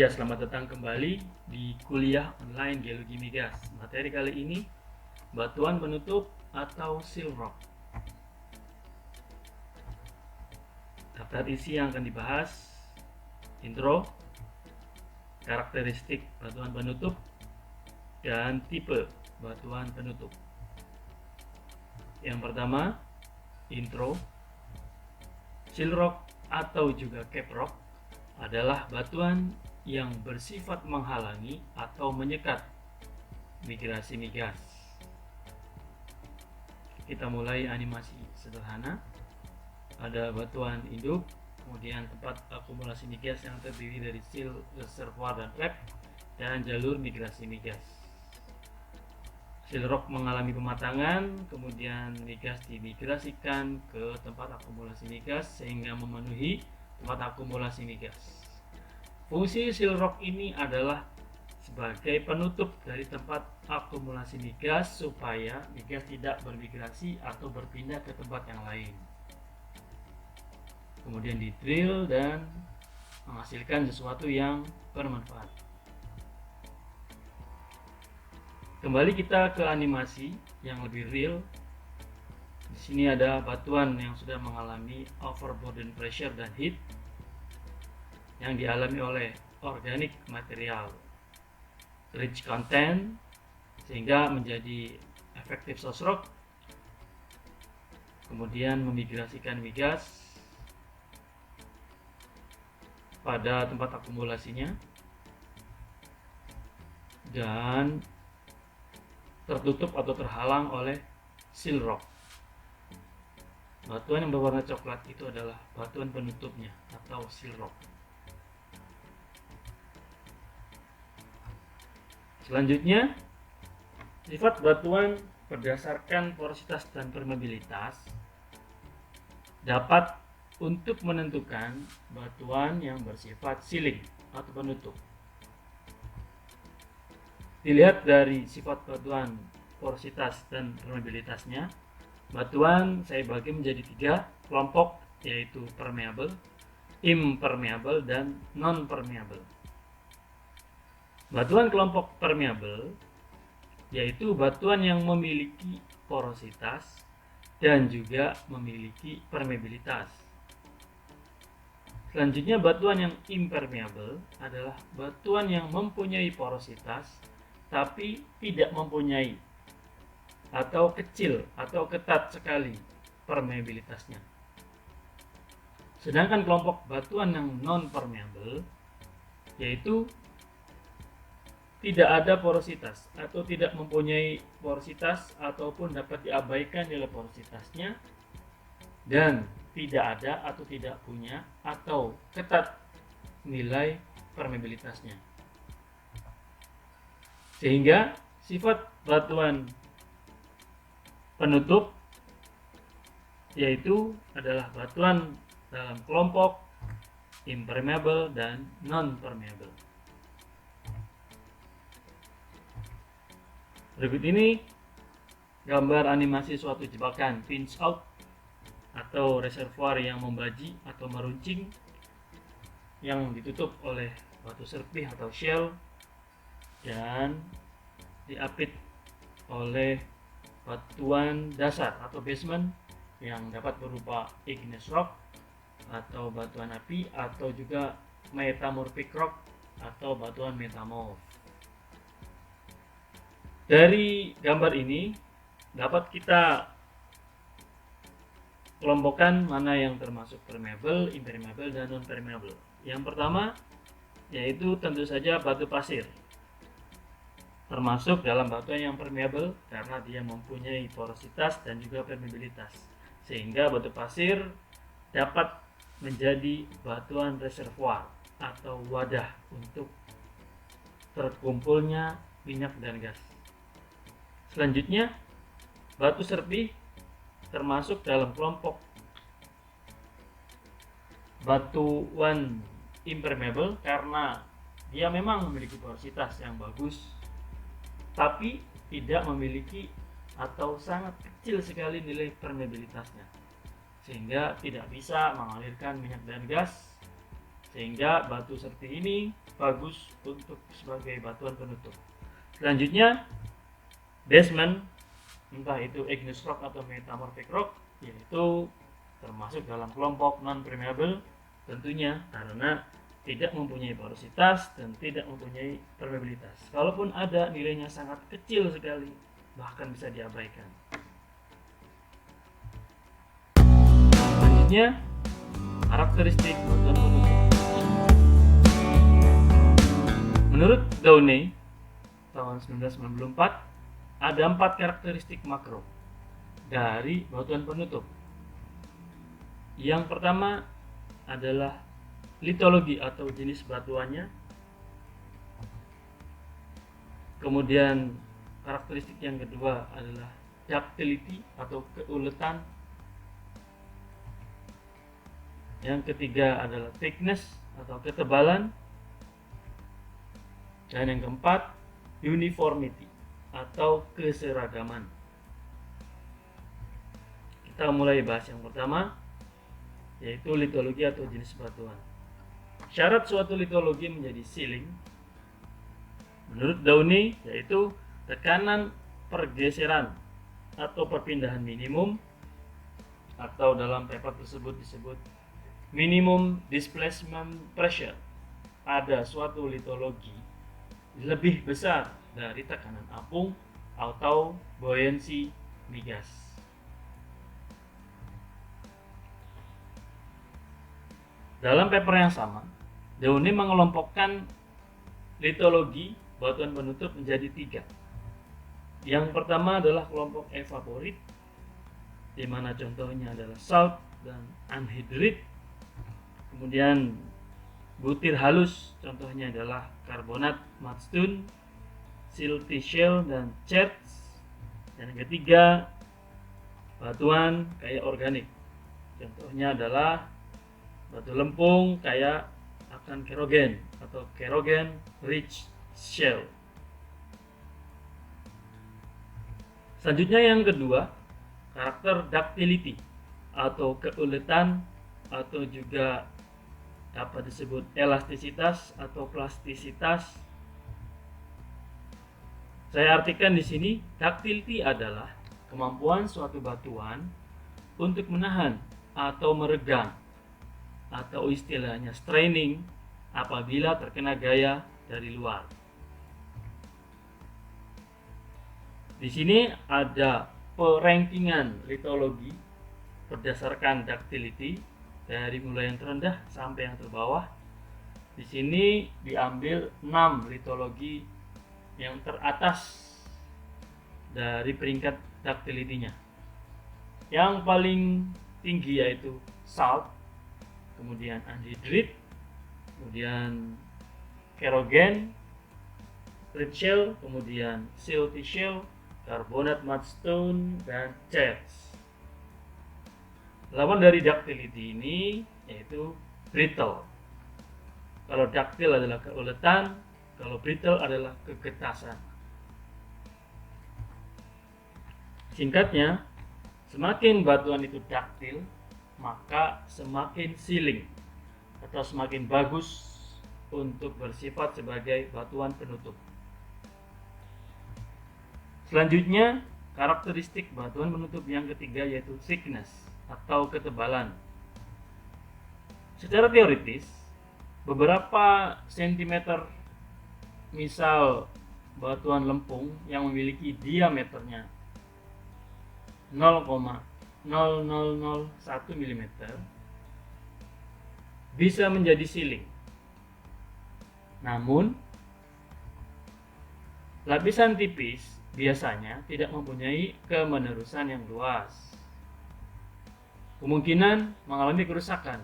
Ya, selamat datang kembali di kuliah online Geologi Migas. Materi kali ini, batuan penutup atau seal rock. Daftar isi yang akan dibahas: intro, karakteristik batuan penutup, dan tipe batuan penutup. Yang pertama, intro. Seal rock atau juga cap rock adalah batuan yang bersifat menghalangi atau menyekat migrasi migas. Kita mulai animasi sederhana. Ada batuan induk, kemudian tempat akumulasi migas yang terdiri dari seal, reservoir, dan trap, dan jalur migrasi migas. Seal rock mengalami pematangan, kemudian migas dimigrasikan ke tempat akumulasi migas sehingga memenuhi tempat akumulasi migas. Fungsi seal rock ini adalah sebagai penutup dari tempat akumulasi migas supaya migas tidak bermigrasi atau berpindah ke tempat yang lain. Kemudian di drill dan menghasilkan sesuatu yang bermanfaat. Kembali kita ke animasi yang lebih real. Di sini ada batuan yang sudah mengalami overburden pressure dan heat yang dialami oleh organic material rich content sehingga menjadi efektif source rock, kemudian memigrasikan migas pada tempat akumulasinya dan tertutup atau terhalang oleh seal rock. Batuan yang berwarna coklat itu adalah batuan penutupnya atau seal rock. Selanjutnya, sifat batuan berdasarkan porositas dan permeabilitas dapat untuk menentukan batuan yang bersifat sealing atau penutup. Dilihat dari sifat batuan, porositas, dan permeabilitasnya, batuan saya bagi menjadi 3 kelompok, yaitu permeable, impermeable, dan non-permeable. Batuan kelompok permeable yaitu batuan yang memiliki porositas dan juga memiliki permeabilitas. Selanjutnya, batuan yang impermeable adalah batuan yang mempunyai porositas tapi tidak mempunyai atau kecil atau ketat sekali permeabilitasnya. Sedangkan kelompok batuan yang non-permeable yaitu tidak ada porositas atau tidak mempunyai porositas ataupun dapat diabaikan nilai porositasnya dan tidak ada atau tidak punya atau ketat nilai permeabilitasnya. Sehingga sifat batuan penutup yaitu adalah batuan dalam kelompok impermeable dan non-permeable. Berikut ini gambar animasi suatu jebakan pinch out atau reservoir yang membaji atau meruncing yang ditutup oleh batu serpih atau shell dan diapit oleh batuan dasar atau basement yang dapat berupa igneous rock atau batuan api atau juga metamorphic rock atau batuan metamorf. Dari gambar ini dapat kita kelompokkan mana yang termasuk permeable, impermeable, dan non-permeable. Yang pertama yaitu tentu saja batu pasir, termasuk dalam batuan yang permeable karena dia mempunyai porositas dan juga permeabilitas, sehingga batu pasir dapat menjadi batuan reservoir atau wadah untuk terkumpulnya minyak dan gas. Selanjutnya, batu serpih termasuk dalam kelompok batuan impermeable karena dia memang memiliki porositas yang bagus tapi tidak memiliki atau sangat kecil sekali nilai permeabilitasnya sehingga tidak bisa mengalirkan minyak dan gas sehingga batu seperti ini bagus untuk sebagai batuan penutup. Selanjutnya basement, entah itu igneous rock atau metamorphic rock, yaitu termasuk dalam kelompok non-permeable tentunya, karena tidak mempunyai porositas dan tidak mempunyai permeabilitas. Kalaupun ada, nilainya sangat kecil sekali, bahkan bisa diabaikan. Selanjutnya, karakteristik batuan penutup. Menurut Downey tahun 1994, ada 4 karakteristik makro dari batuan penutup. Yang pertama adalah litologi atau jenis batuannya. Kemudian karakteristik yang kedua adalah ductility atau keuletan. Yang ketiga adalah thickness atau ketebalan. Dan yang keempat, uniformity atau keseragaman. Kita mulai bahas yang pertama, yaitu litologi atau jenis batuan. Syarat suatu litologi menjadi sealing menurut Downey yaitu tekanan pergeseran atau perpindahan minimum, atau dalam paper tersebut disebut minimum displacement pressure pada suatu litologi lebih besar dari tekanan apung atau buoyancy migas. Dalam paper yang sama, Downey mengelompokkan litologi batuan penutup menjadi 3. Yang pertama adalah kelompok evaporit, di mana contohnya adalah salt dan anhydrite. Kemudian butir halus, contohnya adalah karbonat mudstone, silty shale, dan cherts. Dan yang ketiga, batuan kaya organik, contohnya adalah batu lempung kaya akan kerogen atau kerogen rich shale. Selanjutnya yang kedua, karakter ductility atau keuletan, atau juga dapat disebut elastisitas atau plastisitas. Saya artikan di sini, ductility adalah kemampuan suatu batuan untuk menahan atau meregang, atau istilahnya straining, apabila terkena gaya dari luar. Di sini ada perankingan litologi berdasarkan ductility dari mulai yang terendah sampai yang terbawah. Di sini diambil 6 litologi yang teratas dari peringkat ductility-nya. Yang paling tinggi yaitu salt, kemudian anhydrite, kemudian kerogen, rich shale, kemudian silty shale, karbonat mudstone, dan cherts. Lawan dari ductility ini yaitu brittle. Kalau ductile adalah keuletan, kalau brittle adalah kegetasan. Singkatnya, semakin batuan itu ductile, maka semakin sealing atau semakin bagus untuk bersifat sebagai batuan penutup. Selanjutnya, karakteristik batuan penutup yang ketiga yaitu thickness atau ketebalan. Secara teoritis, beberapa sentimeter, misal batuan lempung yang memiliki diameternya 0,0001 mm bisa menjadi sealing. Namun, lapisan tipis biasanya tidak mempunyai kemenerusan yang luas. Kemungkinan mengalami kerusakan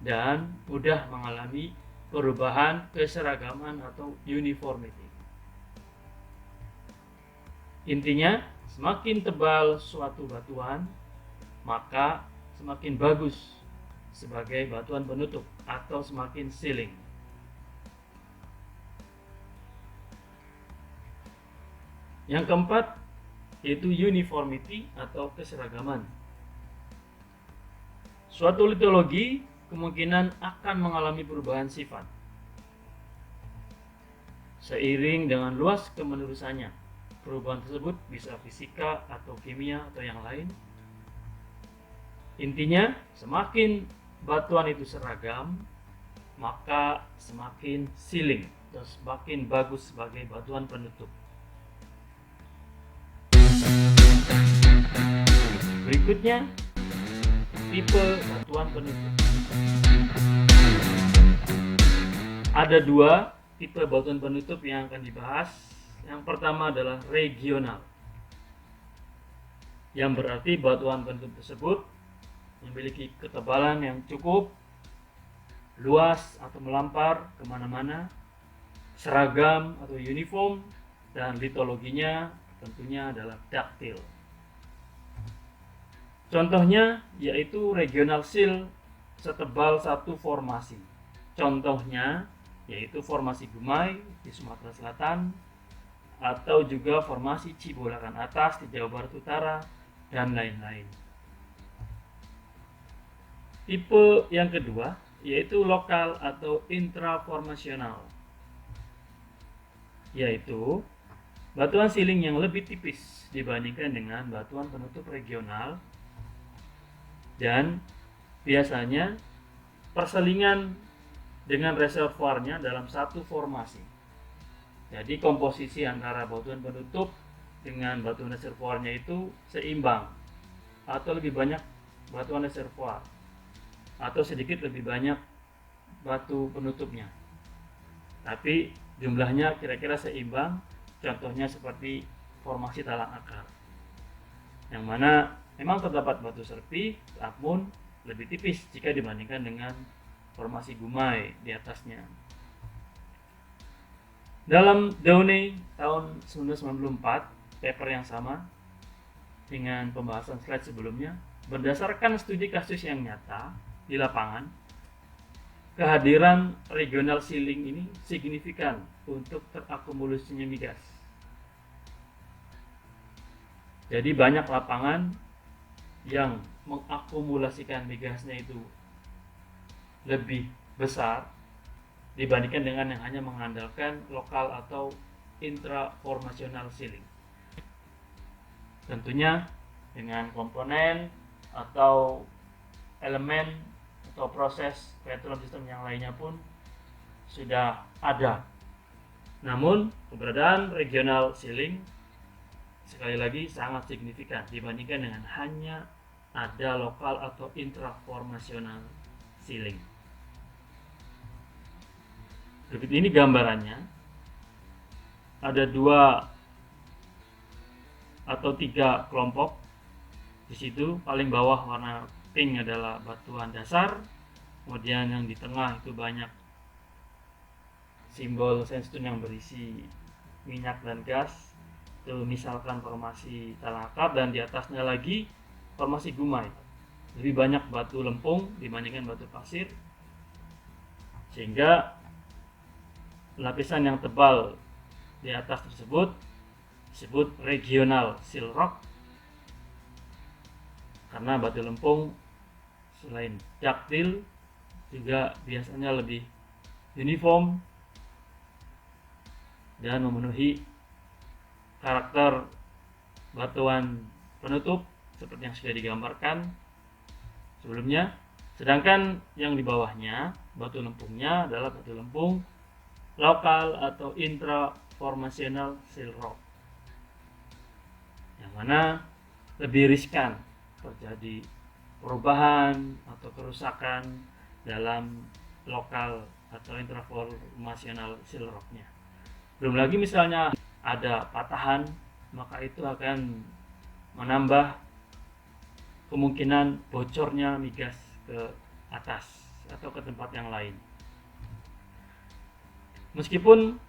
dan mudah mengalami perubahan keseragaman atau uniformity. Intinya, semakin tebal suatu batuan, maka semakin bagus sebagai batuan penutup atau semakin sealing. Yang keempat yaitu uniformity atau keseragaman. Suatu litologi kemungkinan akan mengalami perubahan sifat seiring dengan luas kemenerusannya. Perubahan tersebut bisa fisika atau kimia atau yang lain. Intinya, semakin batuan itu seragam, maka semakin sealing atau semakin bagus sebagai batuan penutup. Berikutnya, tipe batuan penutup. Ada dua tipe batuan penutup yang akan dibahas. Yang pertama adalah regional, yang berarti batuan penutup tersebut memiliki ketebalan yang cukup luas atau melampar kemana-mana, seragam atau uniform, dan litologinya tentunya adalah daktil. Contohnya yaitu regional seal setebal satu formasi. Contohnya yaitu formasi Gumai di Sumatera Selatan, atau juga formasi Cibolakan Atas di Jawa Barat Utara, dan lain-lain. Tipe yang kedua yaitu lokal atau intraformasional, yaitu batuan sealing yang lebih tipis dibandingkan dengan batuan penutup regional, dan biasanya perselingan dengan reservoirnya dalam satu formasi. Jadi komposisi antara batuan penutup dengan batuan reservoirnya itu seimbang, atau lebih banyak batuan reservoir, atau sedikit lebih banyak batu penutupnya. Tapi jumlahnya kira-kira seimbang. Contohnya seperti formasi talang akar, yang mana memang terdapat batu serpi, namun lebih tipis jika dibandingkan dengan formasi Gumai di atasnya. Dalam Downey tahun 1994, paper yang sama dengan pembahasan slide sebelumnya, berdasarkan studi kasus yang nyata di lapangan, kehadiran regional sealing ini signifikan untuk terakumulasinya migas. Jadi banyak lapangan yang mengakumulasikan migasnya itu lebih besar dibandingkan dengan yang hanya mengandalkan lokal atau intraformasional sealing. Tentunya dengan komponen atau elemen atau proses petroleum sistem yang lainnya pun sudah ada. Namun keberadaan regional sealing sekali lagi sangat signifikan dibandingkan dengan hanya ada lokal atau intraformasional sealing. Berikut ini gambarannya. Ada 2 atau 3 kelompok. Di situ paling bawah warna pink adalah batuan dasar, kemudian yang di tengah itu banyak simbol sandstone yang berisi minyak dan gas, itu misalkan formasi talang akar, dan di atasnya lagi formasi Gumai. Lebih banyak batu lempung dibandingkan batu pasir, sehingga lapisan yang tebal di atas tersebut disebut regional seal rock, karena batu lempung selain daktil juga biasanya lebih uniform dan memenuhi karakter batuan penutup seperti yang sudah digambarkan sebelumnya. Sedangkan yang di bawahnya, batu lempungnya adalah batu lempung lokal atau intraformasional seal rock, yang mana lebih riskan terjadi perubahan atau kerusakan dalam lokal atau intraformasional seal rocknya. Belum lagi misalnya ada patahan, maka itu akan menambah kemungkinan bocornya migas ke atas atau ke tempat yang lain. Meskipun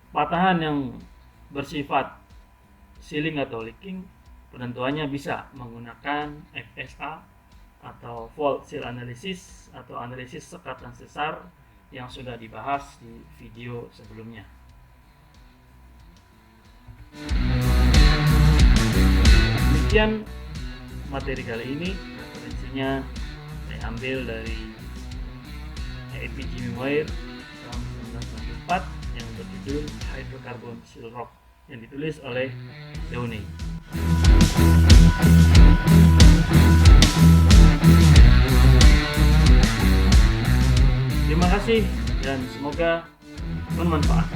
patahan yang bersifat sealing atau leaking, penentuannya bisa menggunakan FSA atau fault seal analysis atau analisis sekat dan sesar yang sudah dibahas di video sebelumnya. Demikian materi kali ini. Referensinya saya diambil dari A.P. Memoir tahun 1994 yang berjudul Hydrocarbon Seal Rock yang ditulis oleh Downey. Terima kasih dan semoga bermanfaat.